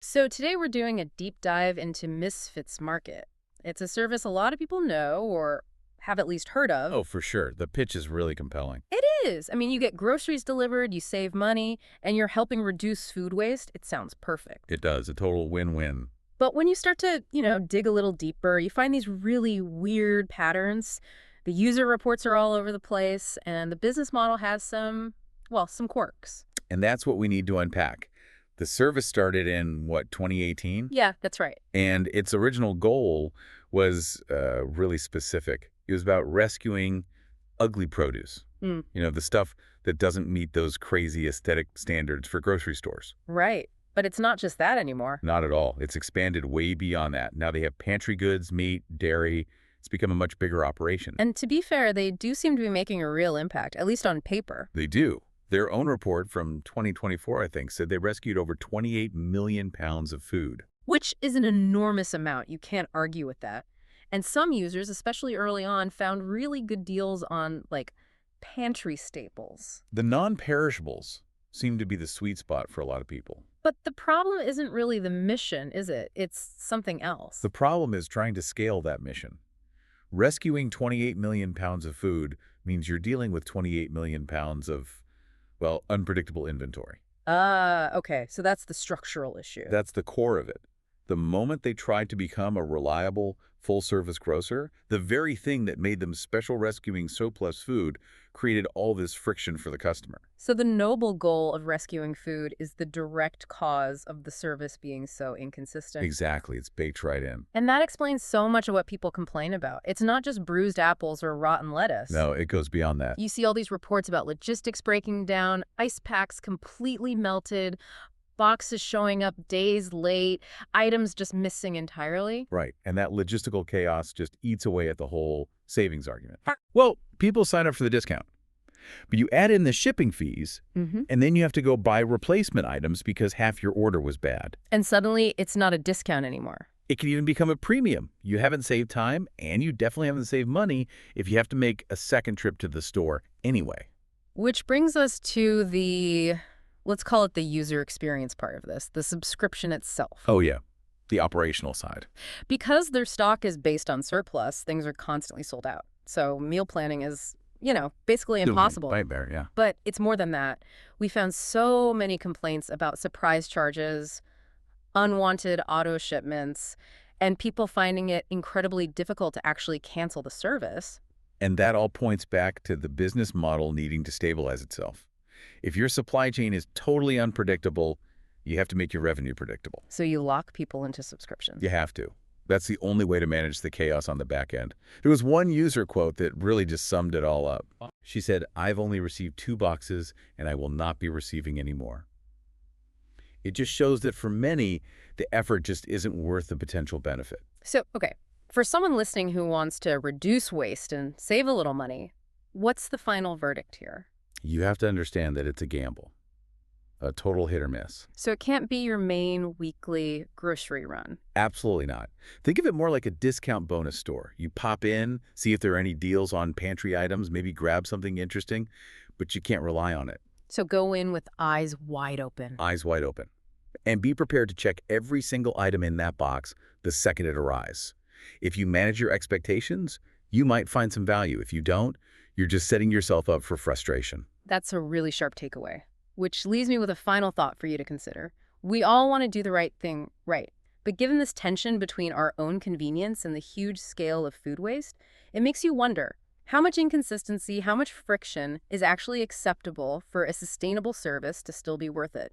So today we're doing a deep dive into Misfits Market. It's a service a lot of people know or have at least heard of. Oh, for sure. The pitch is really compelling. It is. I mean, you get groceries delivered, you save money, and you're helping reduce food waste. It sounds perfect. It does. A total win-win. But when you start to, dig a little deeper, you find these really weird patterns. The user reports are all over the place, and the business model has some quirks. And that's what we need to unpack. The service started in, what, 2018? Yeah, that's right. And its original goal was really specific. It was about rescuing ugly produce. Mm, The stuff that doesn't meet those crazy aesthetic standards for grocery stores. right. But it's not just that anymore. Not at all. It's expanded way beyond that. Now they have pantry goods, meat, dairy. It's become a much bigger operation. And to be fair, they do seem to be making a real impact, at least on paper. They do. Their own report from 2024, I think, said they rescued over 28 million pounds of food. Which is an enormous amount. You can't argue with that. And some users, especially early on, found really good deals on, like, pantry staples. The non-perishables seem to be the sweet spot for a lot of people. But the problem isn't really the mission, is it? It's something else. The problem is trying to scale that mission. Rescuing 28 million pounds of food means you're dealing with 28 million pounds of, well, unpredictable inventory. Okay. So that's the structural issue. That's the core of it. The moment they tried to become a reliable, full-service grocer, the very thing that made them special rescuing surplus food created all this friction for the customer. So the noble goal of rescuing food is the direct cause of the service being so inconsistent. Exactly. It's baked right in. And that explains so much of what people complain about. It's not just bruised apples or rotten lettuce. No, it goes beyond that. You see all these reports about logistics breaking down, ice packs completely melted, boxes showing up days late, items just missing entirely. Right. And that logistical chaos just eats away at the whole savings argument. Well, people sign up for the discount, but you add in the shipping fees, and then you have to go buy replacement items because half your order was bad. And suddenly, it's not a discount anymore. It can even become a premium. You haven't saved time, and you definitely haven't saved money if you have to make a second trip to the store anyway. Which brings us to let's call it the user experience part of this, the subscription itself. Oh, yeah. The operational side. Because their stock is based on surplus, things are constantly sold out. So meal planning is, basically impossible. Nightmare, yeah. But it's more than that. We found so many complaints about surprise charges, unwanted auto shipments, and people finding it incredibly difficult to actually cancel the service. And that all points back to the business model needing to stabilize itself. If your supply chain is totally unpredictable, you have to make your revenue predictable. So you lock people into subscriptions. You have to. That's the only way to manage the chaos on the back end. There was one user quote that really just summed it all up. She said, "I've only received 2 boxes, and I will not be receiving any more." It just shows that for many, the effort just isn't worth the potential benefit. So, okay, for someone listening who wants to reduce waste and save a little money, what's the final verdict here? You have to understand that it's a gamble, a total hit or miss. So it can't be your main weekly grocery run. Absolutely not. Think of it more like a discount bonus store. You pop in, see if there are any deals on pantry items, maybe grab something interesting, but you can't rely on it. So go in with eyes wide open. Eyes wide open. And be prepared to check every single item in that box the second it arrives. If you manage your expectations, you might find some value. If you don't, you're just setting yourself up for frustration. That's a really sharp takeaway, which leaves me with a final thought for you to consider. We all want to do the right thing right, but given this tension between our own convenience and the huge scale of food waste, it makes you wonder, how much inconsistency, how much friction is actually acceptable for a sustainable service to still be worth it?